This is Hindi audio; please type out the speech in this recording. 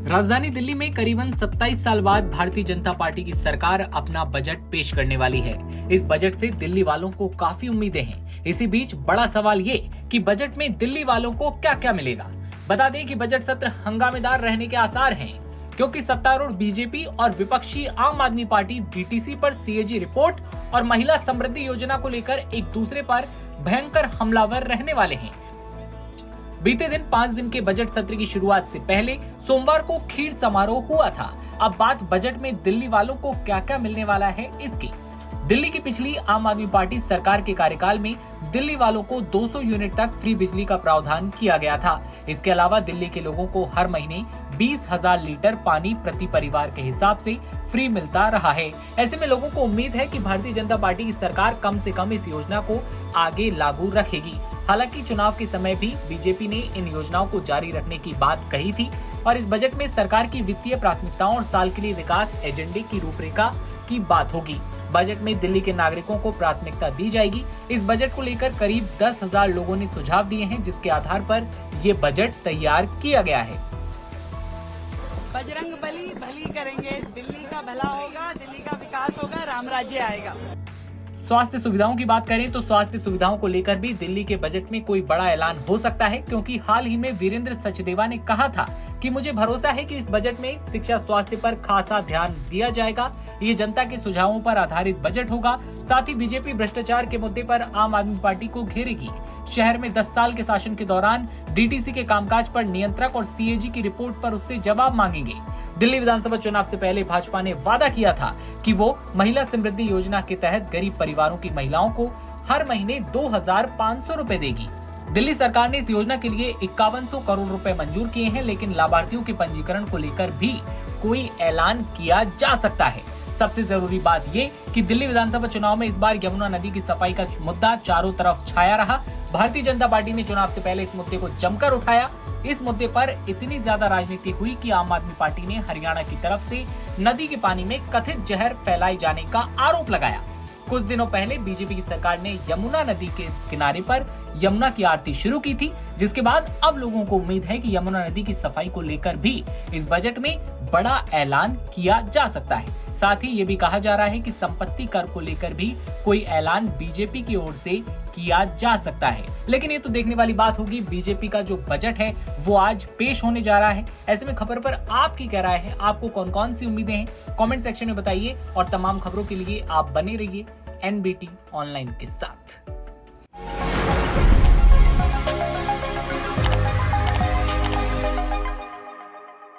राजधानी दिल्ली में करीबन 27 साल बाद भारतीय जनता पार्टी की सरकार अपना बजट पेश करने वाली है। इस बजट से दिल्ली वालों को काफी उम्मीदें हैं। इसी बीच बड़ा सवाल ये कि बजट में दिल्ली वालों को क्या क्या मिलेगा। बता दें कि बजट सत्र हंगामेदार रहने के आसार हैं, क्योंकि सत्तारूढ़ बीजेपी और विपक्षी आम आदमी पार्टी डीटीसी पर सीएजी रिपोर्ट और महिला समृद्धि योजना को लेकर एक दूसरे पर भयंकर हमलावर रहने वाले हैं। बीते दिन 5 दिन के बजट सत्र की शुरुआत से पहले सोमवार को खीर समारोह हुआ था। अब बात बजट में दिल्ली वालों को क्या क्या मिलने वाला है इसकी। दिल्ली की पिछली आम आदमी पार्टी सरकार के कार्यकाल में दिल्ली वालों को 200 यूनिट तक फ्री बिजली का प्रावधान किया गया था। इसके अलावा दिल्ली के लोगों को हर महीने 20,000 लीटर पानी प्रति परिवार के हिसाब से फ्री मिलता रहा है। ऐसे में लोगों को उम्मीद है कि भारतीय जनता पार्टी की सरकार कम से कम इस योजना को आगे लागू रखेगी। हालांकि चुनाव के समय भी बीजेपी ने इन योजनाओं को जारी रखने की बात कही थी और इस बजट में सरकार की वित्तीय प्राथमिकताओं और साल के लिए विकास एजेंडे की रूपरेखा की बात होगी। बजट में दिल्ली के नागरिकों को प्राथमिकता दी जाएगी। इस बजट को लेकर करीब 10,000 लोगों ने सुझाव दिए हैं, जिसके आधार पर ये बजट तैयार किया गया है। बजरंग बली भली करेंगे, दिल्ली का भला होगा, दिल्ली का विकास होगा, राम राज्य आएगा। स्वास्थ्य सुविधाओं की बात करें तो स्वास्थ्य सुविधाओं को लेकर भी दिल्ली के बजट में कोई बड़ा ऐलान हो सकता है, क्योंकि हाल ही में वीरेंद्र सचदेवा ने कहा था कि मुझे भरोसा है कि इस बजट में शिक्षा स्वास्थ्य पर खासा ध्यान दिया जाएगा। ये जनता के सुझावों पर आधारित बजट होगा। साथ ही बीजेपी भ्रष्टाचार के मुद्दे पर आम आदमी पार्टी को घेरेगी। शहर में 10 साल के शासन के दौरान डीटीसी के कामकाज पर नियंत्रक और सीएजी की रिपोर्ट पर उससे जवाब मांगेंगे। दिल्ली विधानसभा चुनाव से पहले भाजपा ने वादा किया था कि वो महिला समृद्धि योजना के तहत गरीब परिवारों की महिलाओं को हर महीने 2,500 रुपए देगी। दिल्ली सरकार ने इस योजना के लिए 5100 करोड़ रुपए मंजूर किए हैं, लेकिन लाभार्थियों के पंजीकरण को लेकर भी कोई ऐलान किया जा सकता है। सबसे जरूरी बात ये कि दिल्ली विधानसभा चुनाव में इस बार यमुना नदी की सफाई का मुद्दा चारों तरफ छाया रहा। भारतीय जनता पार्टी ने चुनाव से पहले इस मुद्दे को जमकर उठाया। इस मुद्दे पर इतनी ज्यादा राजनीति हुई कि आम आदमी पार्टी ने हरियाणा की तरफ से नदी के पानी में कथित जहर फैलाए जाने का आरोप लगाया। कुछ दिनों पहले बीजेपी की सरकार ने यमुना नदी के किनारे पर यमुना की आरती शुरू की थी, जिसके बाद अब लोगों को उम्मीद है कि यमुना नदी की सफाई को लेकर भी इस बजट में बड़ा ऐलान किया जा सकता है। साथ ही ये भी कहा जा रहा है कि संपत्ति कर को लेकर भी कोई ऐलान बीजेपी की ओर से किया जा सकता है। लेकिन ये तो देखने वाली बात होगी। बीजेपी का जो बजट है वो आज पेश होने जा रहा है। ऐसे में खबर पर आपकी क्या राय है? आपको कौन कौन सी उम्मीदें हैं? कमेंट सेक्शन में बताइए और तमाम खबरों के लिए आप बने रहिए एनबीटी ऑनलाइन के साथ।